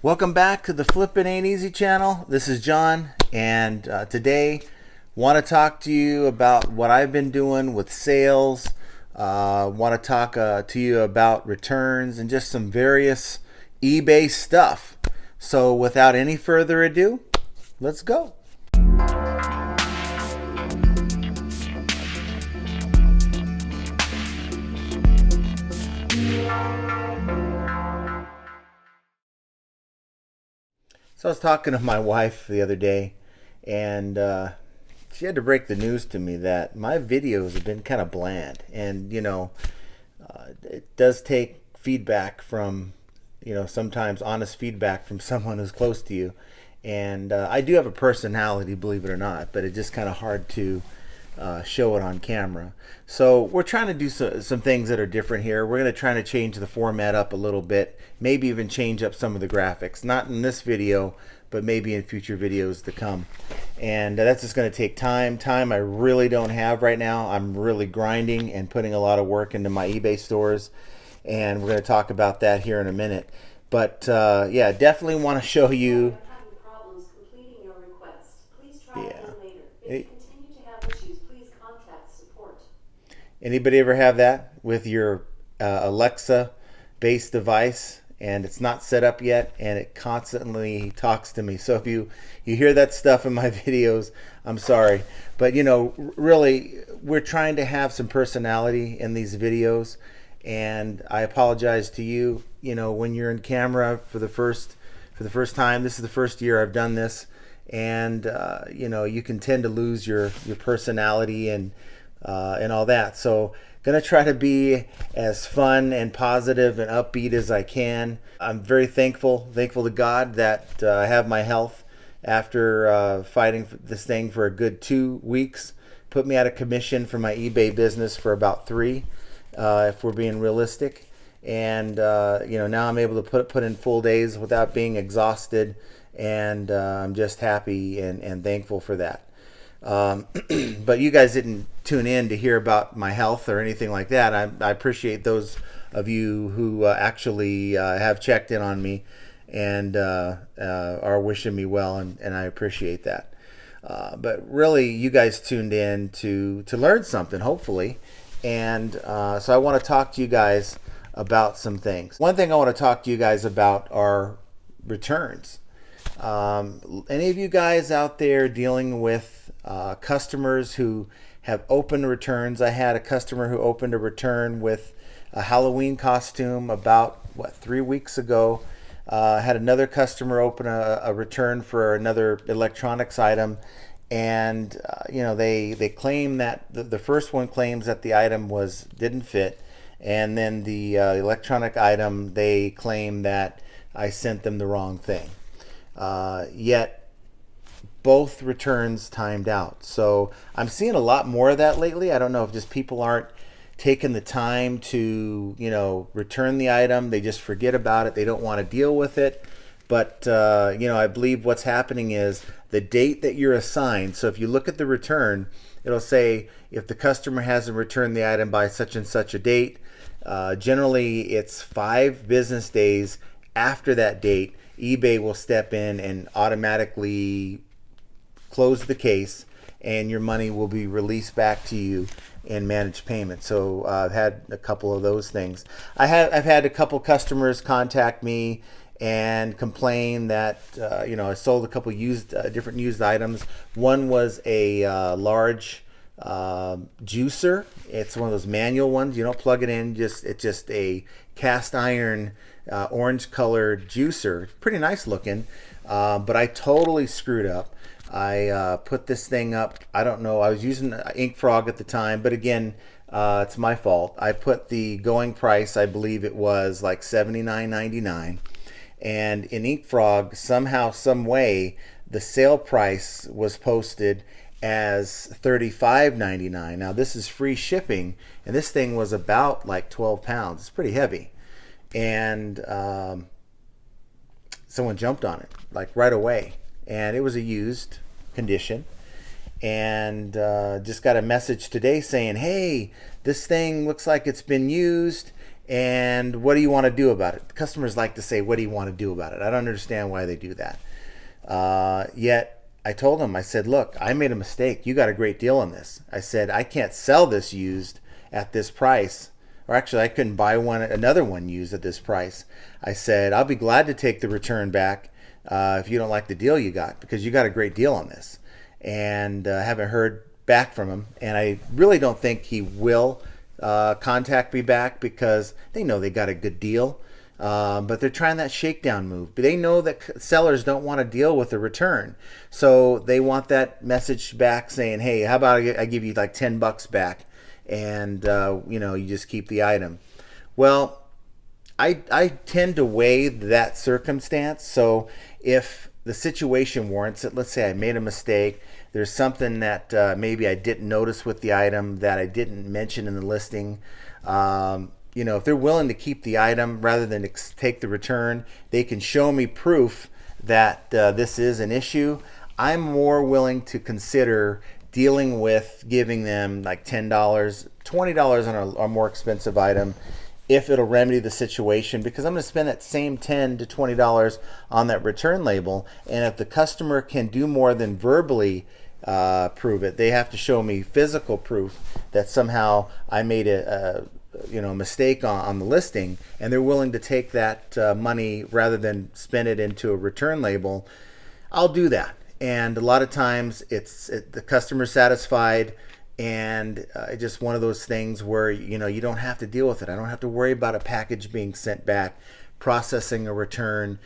Welcome back to the Flippin' Ain't Easy channel. This is John, and today want to talk to you about what I've been doing with sales. Want to talk to you about returns and just some various eBay stuff. So without any further ado, let's go. So I was talking to my wife the other day, and she had to break the news to me that my videos have been kind of bland. And, it does take feedback from, sometimes honest feedback from someone who's close to you. And I do have a personality, believe it or not, but it's just kind of hard to show it on camera. So we're trying to do some things that are different here. We're going to try to change the format up a little bit, maybe even change up some of the graphics. Not in this video, but maybe in future videos to come. And that's just going to take time I really don't have right now. I'm really grinding and putting a lot of work into my eBay stores, and we're going to talk about that here in a minute. But yeah, definitely want to show you. Yeah. Anybody ever have that with your Alexa-based device and it's not set up yet and it constantly talks to me? So if you hear that stuff in my videos, I'm sorry. But really, we're trying to have some personality in these videos, and I apologize to you. When you're in camera for the first time, this is the first year I've done this, and you can tend to lose your personality and all that. So gonna try to be as fun and positive and upbeat as I can. I'm very thankful to God that I have my health after fighting this thing for a good 2 weeks. Put me out of commission for my eBay business for about 3, if we're being realistic. And now I'm able to put in full days without being exhausted, and I'm just happy and thankful for that. But you guys didn't tune in to hear about my health or anything like that. I appreciate those of you who actually have checked in on me and are wishing me well, and I appreciate that. But really, you guys tuned in to learn something, hopefully. And so I want to talk to you guys about some things. One thing I want to talk to you guys about are returns. Any of you guys out there dealing with customers who have opened returns? I had a customer who opened a return with a Halloween costume about 3 weeks ago. Had another customer open a return for another electronics item, and they claim that the first one claims that the item didn't fit, and then the electronic item, they claim that I sent them the wrong thing. Yet both returns timed out. So I'm seeing a lot more of that lately. I don't know if just people aren't taking the time to return the item. They just forget about it. They don't want to deal with it. But I believe what's happening is the date that you're assigned. So if you look at the return, it'll say if the customer hasn't returned the item by such and such a date. Generally, it's 5 business days after that date. eBay will step in and automatically close the case, and your money will be released back to you in managed payment. So I've had a couple of those things. I've had a couple customers contact me and complain that I sold a couple different used items. One was a large juicer. It's one of those manual ones. You don't plug it in. It's just a cast iron orange colored juicer. Pretty nice looking, but I totally screwed up. I put this thing up. I don't know. I was using Ink Frog at the time, but again, it's my fault. I put the going price, I believe it was like $79.99, and in Ink Frog, somehow, some way, the sale price was posted as $35.99. Now this is free shipping, and this thing was about like 12 pounds. It's pretty heavy, and someone jumped on it like right away, and it was a used condition, and just got a message today saying, hey, this thing looks like it's been used, And what do you want to do about it? Customers like to say, what do you want to do about it? I don't understand why they do that. Yet I told him, I said, look, I made a mistake. You got a great deal on this. I said, I can't sell this used at this price. Or actually, I couldn't buy another one used at this price. I said, I'll be glad to take the return back if you don't like the deal you got, because you got a great deal on this. And I haven't heard back from him. And I really don't think he will contact me back, because they know they got a good deal. But they're trying that shakedown move. But they know that sellers don't want to deal with a return. So they want that message back saying, hey, how about I give you like $10 back, and you just keep the item. Well, I tend to weigh that circumstance. So if the situation warrants it, let's say I made a mistake, there's something that maybe I didn't notice with the item that I didn't mention in the listing. If they're willing to keep the item rather than take the return, they can show me proof that this is an issue. I'm more willing to consider dealing with giving them like $10, $20 on a more expensive item if it'll remedy the situation, because I'm going to spend that same $10 to $20 on that return label. And if the customer can do more than verbally prove it, they have to show me physical proof that somehow I made a mistake on the listing, and they're willing to take that money rather than spend it into a return label, I'll do that. And a lot of times the customer's satisfied, and it's just one of those things where you don't have to deal with it. I don't have to worry about a package being sent back, processing a return,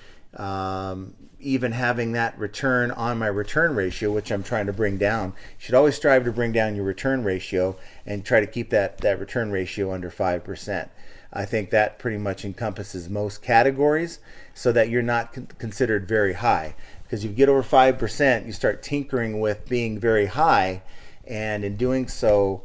even having that return on my return ratio, which I'm trying to bring down. You should always strive to bring down your return ratio and try to keep that return ratio under 5%. I think that pretty much encompasses most categories, so that you're not considered very high. Because if you get over 5%, you start tinkering with being very high, and in doing so,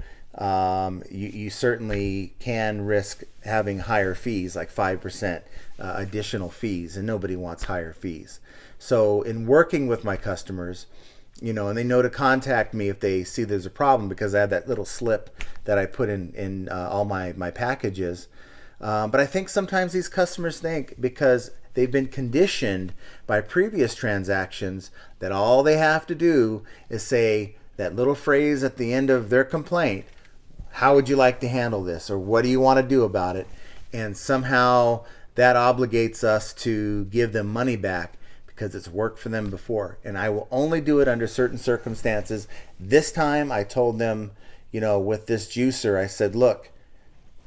you certainly can risk having higher fees, like 5% additional fees, and nobody wants higher fees. So in working with my customers, and they know to contact me if they see there's a problem, because I have that little slip that I put in all my packages. But I think sometimes these customers think, because they've been conditioned by previous transactions, that all they have to do is say that little phrase at the end of their complaint, how would you like to handle this, or what do you want to do about it? And somehow that obligates us to give them money back, because it's worked for them before. And I will only do it under certain circumstances. This time I told them, with this juicer, I said, look,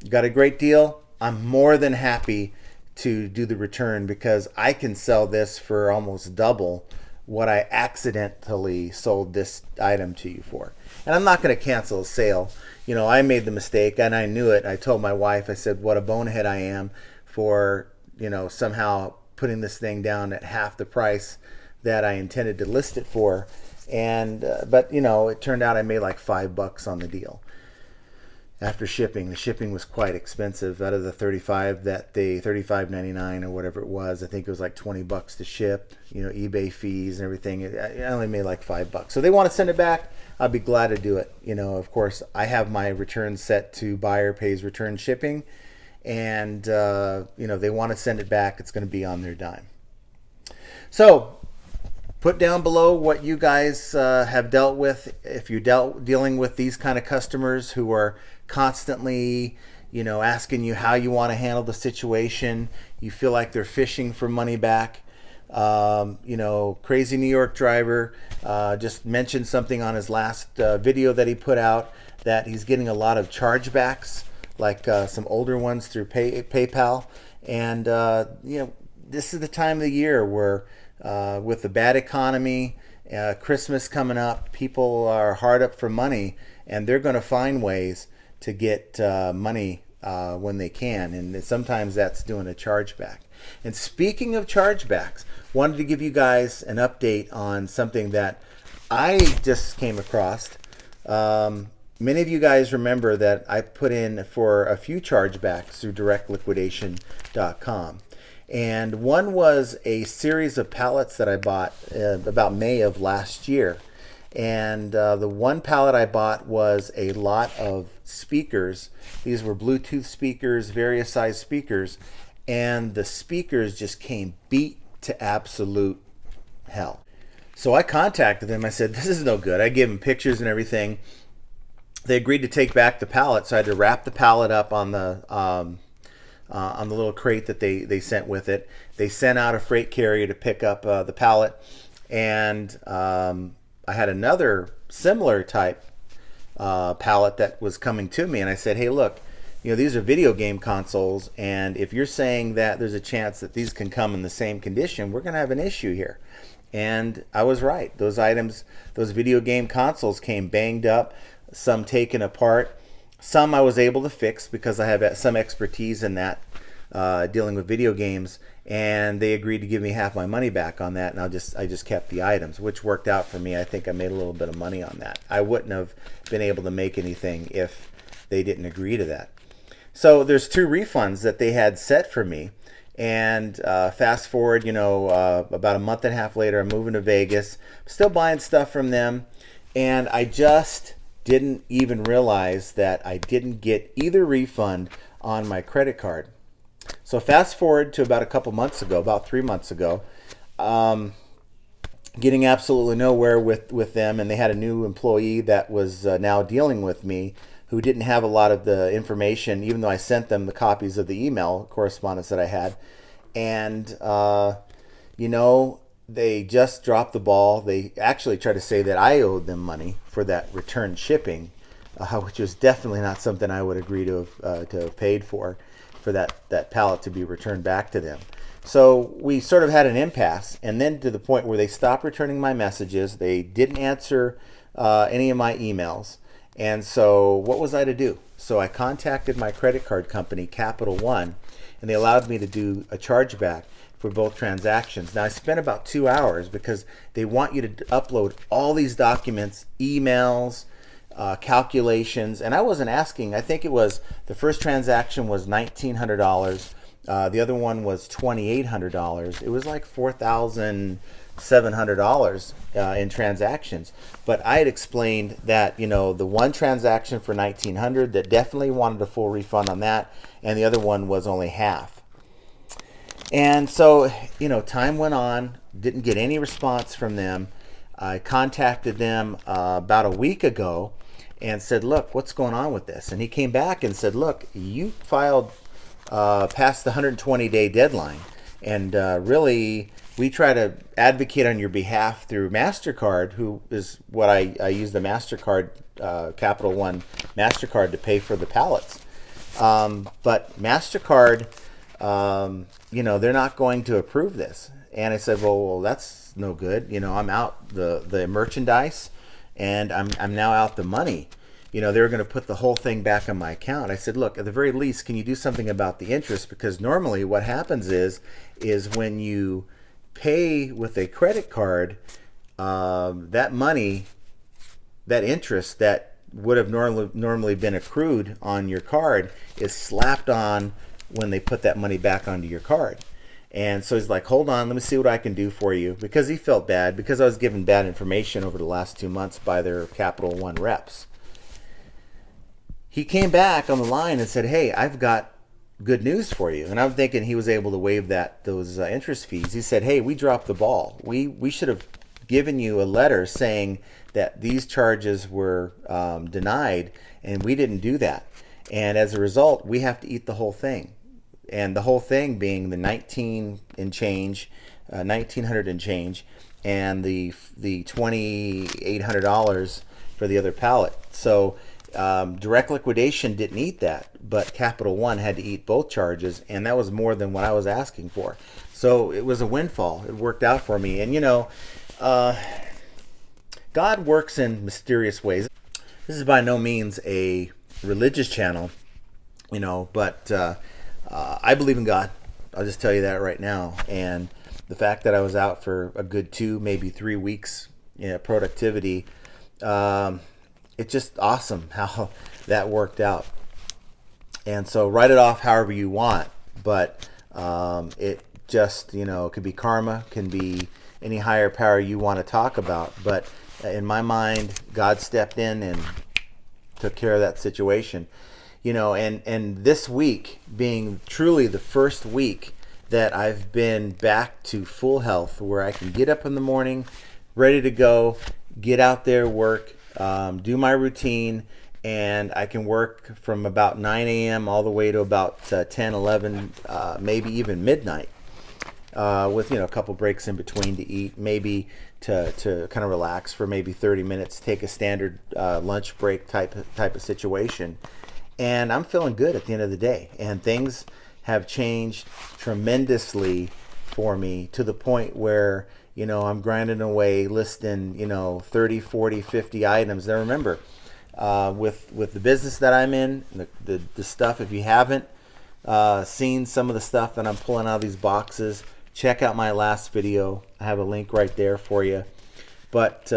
you got a great deal. I'm more than happy to do the return, because I can sell this for almost double what I accidentally sold this item to you for. And I'm not going to cancel a sale. I made the mistake, and I knew it. I told my wife, I said, what a bonehead I am for, somehow putting this thing down at half the price that I intended to list it for. And but it turned out I made like $5 on the deal after shipping. The shipping was quite expensive. Out of the $35.99 or whatever it was, I think it was like $20 to ship, eBay fees and everything. I only made like $5. So they want to send it back, I'll be glad to do it. Of course, I have my return set to buyer pays return shipping, and they want to send it back, it's going to be on their dime. So put down below what you guys have dealt with. If you're dealing with these kind of customers who are constantly, asking you how you want to handle the situation, you feel like they're fishing for money back. Crazy New York driver just mentioned something on his last video that he put out, that he's getting a lot of chargebacks, like some older ones through PayPal. And this is the time of the year where with the bad economy, Christmas coming up, people are hard up for money, and they're going to find ways to get money when they can, and sometimes that's doing a chargeback. And speaking of chargebacks, wanted to give you guys an update on something that I just came across. Many of you guys remember that I put in for a few chargebacks through directliquidation.com. And one was a series of pallets that I bought about May of last year. And the one pallet I bought was a lot of speakers. These were Bluetooth speakers, various size speakers, and the speakers just came beat to absolute hell. So I contacted them. I said, this is no good. I gave them pictures and everything. They agreed to take back the pallet, so I had to wrap the pallet up on the little crate that they sent with it. They sent out a freight carrier to pick up the pallet, and I had another similar type pallet that was coming to me, and I said, hey, look, these are video game consoles, and if you're saying that there's a chance that these can come in the same condition, we're going to have an issue here. And I was right. Those items, those video game consoles came banged up, some taken apart. Some I was able to fix because I have some expertise in that, dealing with video games, and they agreed to give me half my money back on that, and I just kept the items, which worked out for me. I think I made a little bit of money on that. I wouldn't have been able to make anything if they didn't agree to that. So there's 2 refunds that they had set for me, and fast forward, about a month and a half later, I'm moving to Vegas, still buying stuff from them, and I just didn't even realize that I didn't get either refund on my credit card. So fast forward to about a couple months ago, about 3 months ago, getting absolutely nowhere with them, and they had a new employee that was now dealing with me who didn't have a lot of the information, even though I sent them the copies of the email correspondence that I had. And, they just dropped the ball. They actually tried to say that I owed them money for that return shipping, which was definitely not something I would agree to have paid for that pallet to be returned back to them. So we sort of had an impasse, and then to the point where they stopped returning my messages. They didn't answer any of my emails. And so what was I to do? So I contacted my credit card company, Capital One, and they allowed me to do a chargeback for both transactions. Now I spent about 2 hours because they want you to upload all these documents, emails, calculations, and I wasn't asking. I think it was the first transaction was $1,900. The other one was $2,800. It was like $4,700 in transactions. But I had explained that the one transaction for $1,900 that definitely wanted a full refund on that, and the other one was only half. And so time went on. Didn't get any response from them. I contacted them about a week ago and said, look, what's going on with this? And he came back and said, look, you filed past the 120-day deadline. And really, we try to advocate on your behalf through MasterCard, who is what I use the MasterCard, Capital One MasterCard to pay for the pallets. But MasterCard, they're not going to approve this. And I said, well, that's no good. I'm out the merchandise, and I'm now out the money. They were going to put the whole thing back on my account. I said, look, at the very least, can you do something about the interest? Because normally what happens is when you pay with a credit card, that money, that interest that would have normally been accrued on your card is slapped on when they put that money back onto your card. And so he's like, hold on, let me see what I can do for you, because he felt bad because I was given bad information over the last 2 months by their Capital One reps. He came back on the line and said, hey, I've got good news for you. And I'm thinking he was able to waive those interest fees. He said, hey, we dropped the ball. We should have given you a letter saying that these charges were denied, and we didn't do that. And as a result, we have to eat the whole thing. And the whole thing being the $1,900 and change, and the $2,800 for the other pallet. So direct liquidation didn't eat that, but Capital One had to eat both charges, and that was more than what I was asking for. So it was a windfall. It worked out for me. And God works in mysterious ways. This is by no means a religious channel, but I believe in God. I'll just tell you that right now. And the fact that I was out for a good 2, maybe 3 weeks, productivity, it's just awesome how that worked out. And so write it off however you want, but it just, it could be karma, can be any higher power you want to talk about. But in my mind, God stepped in and took care of that situation. And this week being truly the first week that I've been back to full health, where I can get up in the morning, ready to go, get out there, work, do my routine, and I can work from about 9 a.m. all the way to about 10, 11, maybe even midnight, with a couple breaks in between to eat, maybe to kind of relax for maybe 30 minutes, take a standard lunch break type of situation. And I'm feeling good at the end of the day. And things have changed tremendously for me, to the point where, I'm grinding away, listing, 30, 40, 50 items. Now remember, with the business that I'm in, the stuff, if you haven't seen some of the stuff that I'm pulling out of these boxes, check out my last video. I have a link right there for you. But,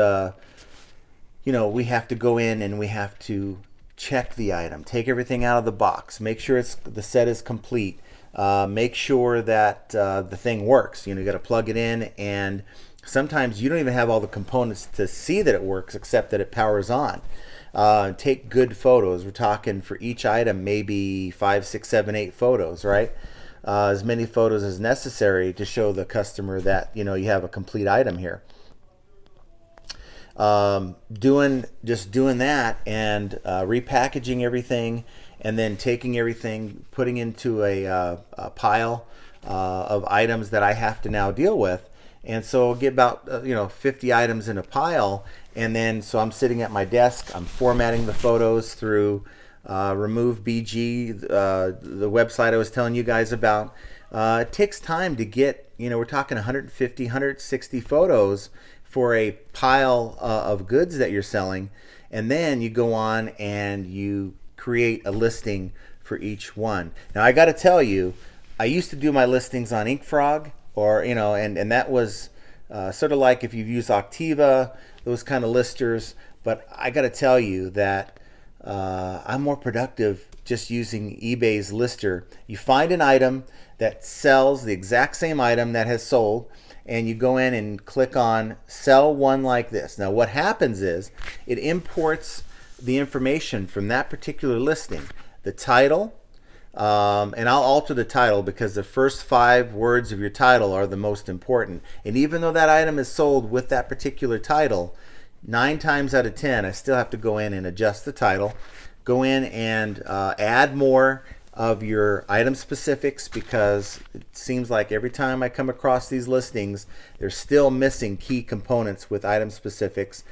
we have to go in and we have to check the item, take everything out of the box, make sure the set is complete, make sure that the thing works. You got to plug it in, and sometimes you don't even have all the components to see that it works, except that it powers on. Take good photos. We're talking for each item maybe 5, 6, 7, 8 photos, right? As many photos as necessary to show the customer that you have a complete item here. Doing that, and repackaging everything, and then taking everything, putting into a pile of items that I have to now deal with. And so I'll get about 50 items in a pile, and then so I'm sitting at my desk, I'm formatting the photos through Remove BG, the website I was telling you guys about. It takes time to get, we're talking 150, 160 photos for a pile of goods that you're selling, and then you go on and you create a listing for each one. Now I got to tell you, I used to do my listings on InkFrog, or and that was sort of like if you've used Octiva, those kind of listers. But I got to tell you that I'm more productive just using eBay's lister. You find an item that sells the exact same item that has sold, and you go in and click on sell one like this. Now what happens is it imports the information from that particular listing, the title, and I'll alter the title because the first 5 words of your title are the most important. And even though that item is sold with that particular title, 9 times out of 10 I still have to go in and adjust the title, go in and add more of your item specifics, because it seems like every time I come across these listings, they're still missing key components with item specifics.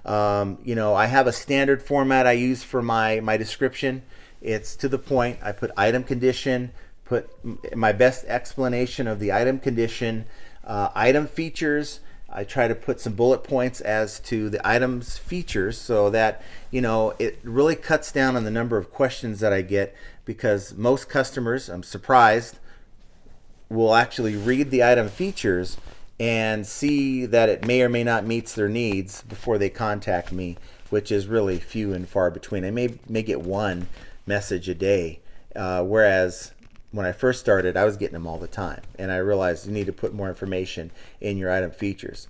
I have a standard format I use for my description. It's to the point. I put item condition, put my best explanation of the item condition, item features. I try to put some bullet points as to the item's features, so that it really cuts down on the number of questions that I get, because most customers, I'm surprised, will actually read the item features and see that it may or may not meets their needs before they contact me, which is really few and far between. I may get one message a day, whereas when I first started, I was getting them all the time, and I realized you need to put more information in your item features.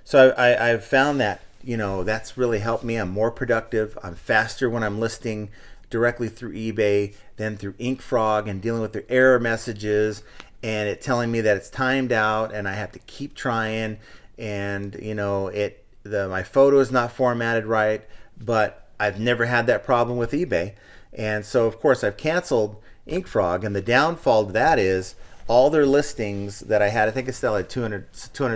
So I've found that that's really helped me. I'm more productive. I'm faster when I'm listing directly through eBay than through InkFrog and dealing with their error messages and it telling me that it's timed out and I have to keep trying, and my photo is not formatted right. But I've never had that problem with eBay, and so of course I've canceled InkFrog, and the downfall to that is all their listings that I had, I think I still had 200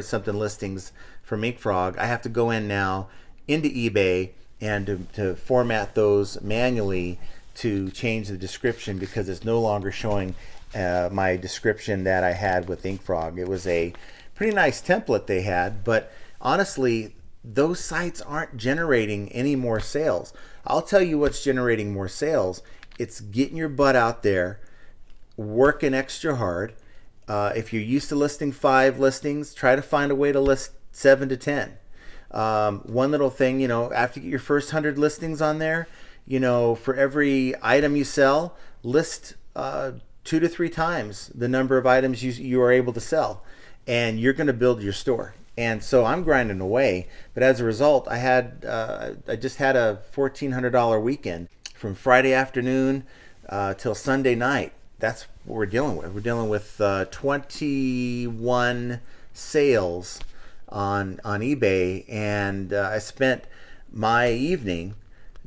something listings from InkFrog. I have to go in now into eBay and to format those manually to change the description, because it's no longer showing my description that I had with InkFrog. It was a pretty nice template they had, but honestly, those sites aren't generating any more sales. I'll tell you what's generating more sales. It's getting your butt out there, working extra hard. If you're used to listing 5 listings, try to find a way to list 7 to 10. One little thing, after you get your first 100 listings on there, for every item you sell, list 2 to 3 times the number of items you are able to sell, and you're going to build your store. And so I'm grinding away, but as a result, I just had a $1,400 weekend from Friday afternoon till Sunday night. That's what we're dealing with. We're dealing with 21 sales on eBay, and I spent my evening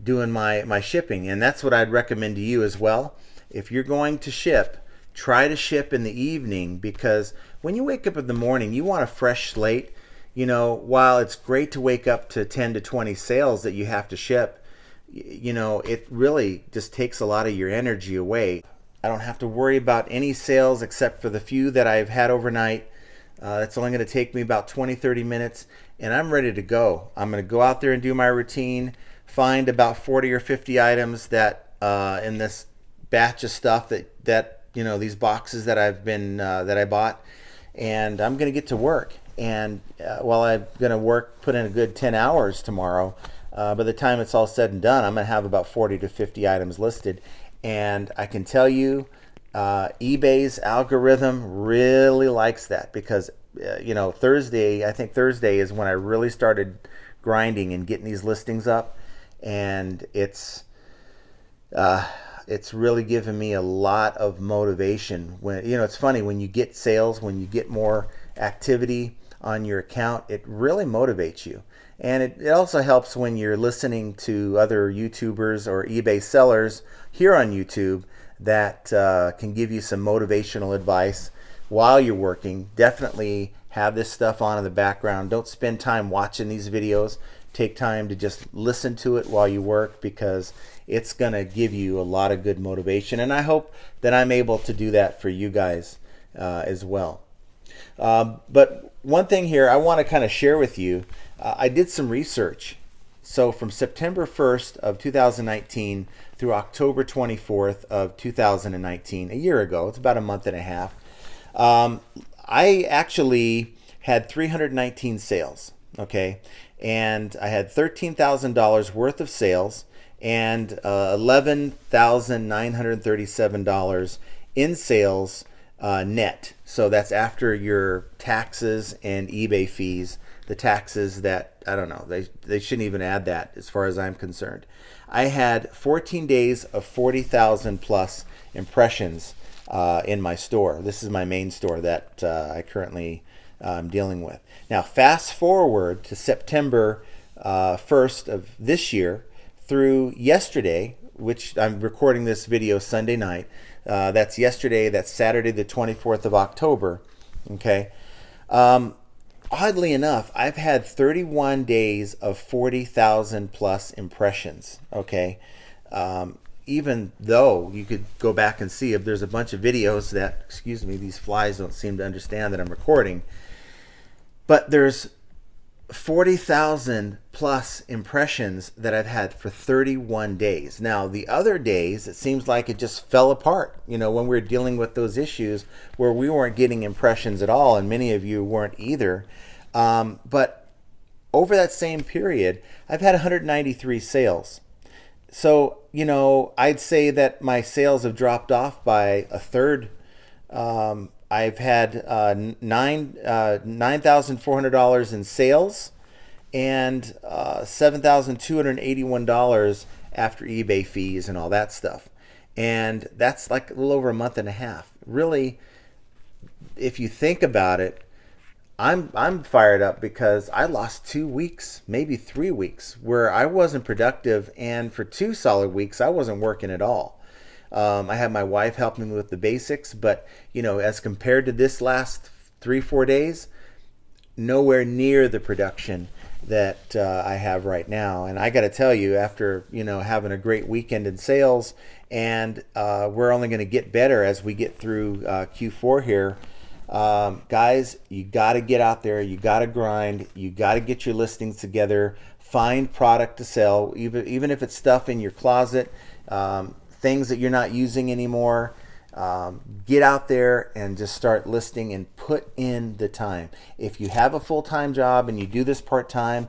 doing my shipping. And that's what I'd recommend to you as well. If you're going to ship, try to ship in the evening, because when you wake up in the morning, you want a fresh slate. You know, while it's great to wake up to 10 to 20 sales that you have to ship, you know, it really just takes a lot of your energy away. I don't have to worry about any sales except for the few that I've had overnight. That's only going to take me about 20-30 minutes, and I'm ready to go. I'm going to go out there and do my routine, find about 40 or 50 items that in this batch of stuff that you know, these boxes that that I bought, and I'm going to get to work. And while I'm going to put in a good 10 hours tomorrow, by the time it's all said and done, I'm going to have about 40 to 50 items listed. And I can tell you, eBay's algorithm really likes that, because you know, I think Thursday is when I really started grinding and getting these listings up, and it's really given me a lot of motivation. When, you know, it's funny, when you get sales, when you get more activity on your account, it really motivates you. And it also helps when you're listening to other YouTubers or eBay sellers here on YouTube that can give you some motivational advice while you're working. Definitely have this stuff on in the background. Don't spend time watching these videos. Take time to just listen to it while you work, because it's going to give you a lot of good motivation. And I hope that I'm able to do that for you guys as well. But one thing here I want to kind of share with you, I did some research. So from September 1st of 2019 through October 24th of 2019, a year ago, it's about a month and a half, I actually had 319 sales, okay? And I had $13,000 worth of sales and $11,937 in sales net. So that's after your taxes and eBay fees. The taxes that, I don't know, they shouldn't even add that as far as I'm concerned. I had 14 days of 40,000 plus impressions in my store. This is my main store that I currently am dealing with. Now, fast forward to September 1st of this year through yesterday, which I'm recording this video Sunday night. That's yesterday, that's Saturday the 24th of October, okay? Oddly enough, I've had 31 days of 40,000 plus impressions, okay? Even though you could go back and see if there's a bunch of videos that, excuse me, these flies don't seem to understand that I'm recording, but there's 40,000 plus impressions that I've had for 31 days. Now, the other days, it seems like it just fell apart, you know, when we were dealing with those issues where we weren't getting impressions at all, and many of you weren't either. But over that same period, I've had 193 sales. So, you know, I'd say that my sales have dropped off by a third. I've had $9,400 in sales and $7,281 after eBay fees and all that stuff. And that's like a little over a month and a half. Really, if you think about it, I'm fired up because I lost 2 weeks, maybe 3 weeks, where I wasn't productive, and for 2 solid weeks I wasn't working at all. I had my wife helping me with the basics, but you know, as compared to this last 3-4 days, nowhere near the production that I have right now. And I got to tell you, after, you know, having a great weekend in sales, and we're only going to get better as we get through Q4 here. Guys, you got to get out there, you got to grind, you got to get your listings together, find product to sell, even if it's stuff in your closet, things that you're not using anymore. Get out there and just start listing and put in the time. If you have a full-time job and you do this part-time,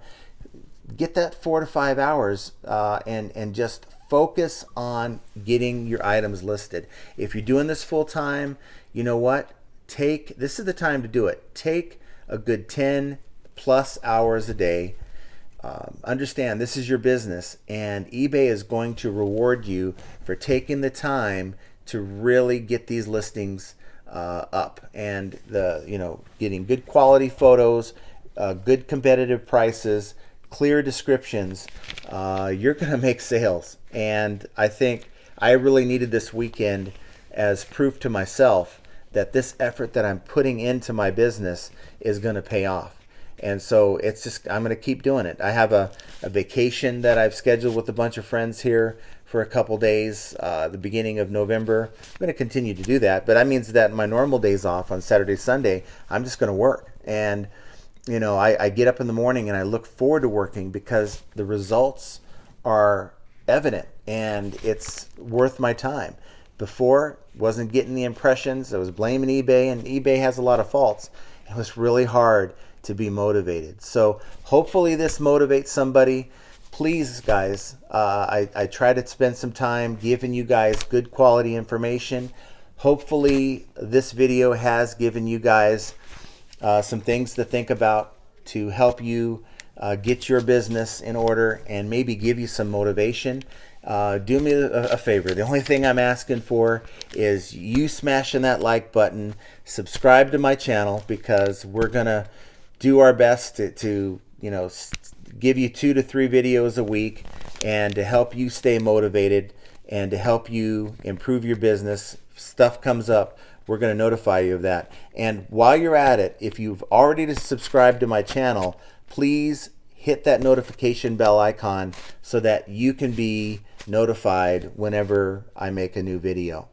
get that 4 to 5 hours and just focus on getting your items listed. If you're doing this full time, you know what? This is the time to do it. Take a good 10 plus hours a day. Understand this is your business, and eBay is going to reward you for taking the time to really get these listings up, and getting good quality photos, good competitive prices, clear descriptions. You're going to make sales, and I think I really needed this weekend as proof to myself that this effort that I'm putting into my business is going to pay off. And so I'm going to keep doing it. I have a vacation that I've scheduled with a bunch of friends here for a couple days, the beginning of November. I'm going to continue to do that, but that means that my normal days off on Saturday, Sunday, I'm just going to work. And I get up in the morning and I look forward to working because the results are evident and it's worth my time. Before, wasn't getting the impressions. I was blaming eBay, and eBay has a lot of faults. It was really hard to be motivated. So hopefully this motivates somebody. Please, guys, I try to spend some time giving you guys good quality information. Hopefully this video has given you guys some things to think about to help you get your business in order and maybe give you some motivation. Do me a favor. The only thing I'm asking for is you smashing that like button, subscribe to my channel, because we're gonna do our best to give you 2 to 3 videos a week, and to help you stay motivated and to help you improve your business. If stuff comes up, we're going to notify you of that. And while you're at it, if you've already subscribed to my channel, please hit that notification bell icon so that you can be notified whenever I make a new video.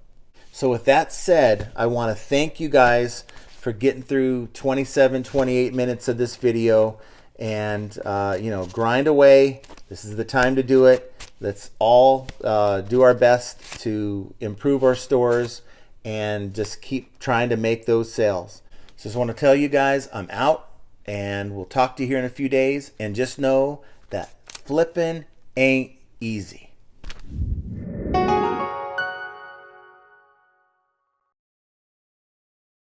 So with that said, I want to thank you guys for getting through 28 minutes of this video, and grind away. This is the time to do it. Let's all do our best to improve our stores and just keep trying to make those sales. So just want to tell you guys, I'm out, and we'll talk to you here in a few days. And just know that flipping ain't easy.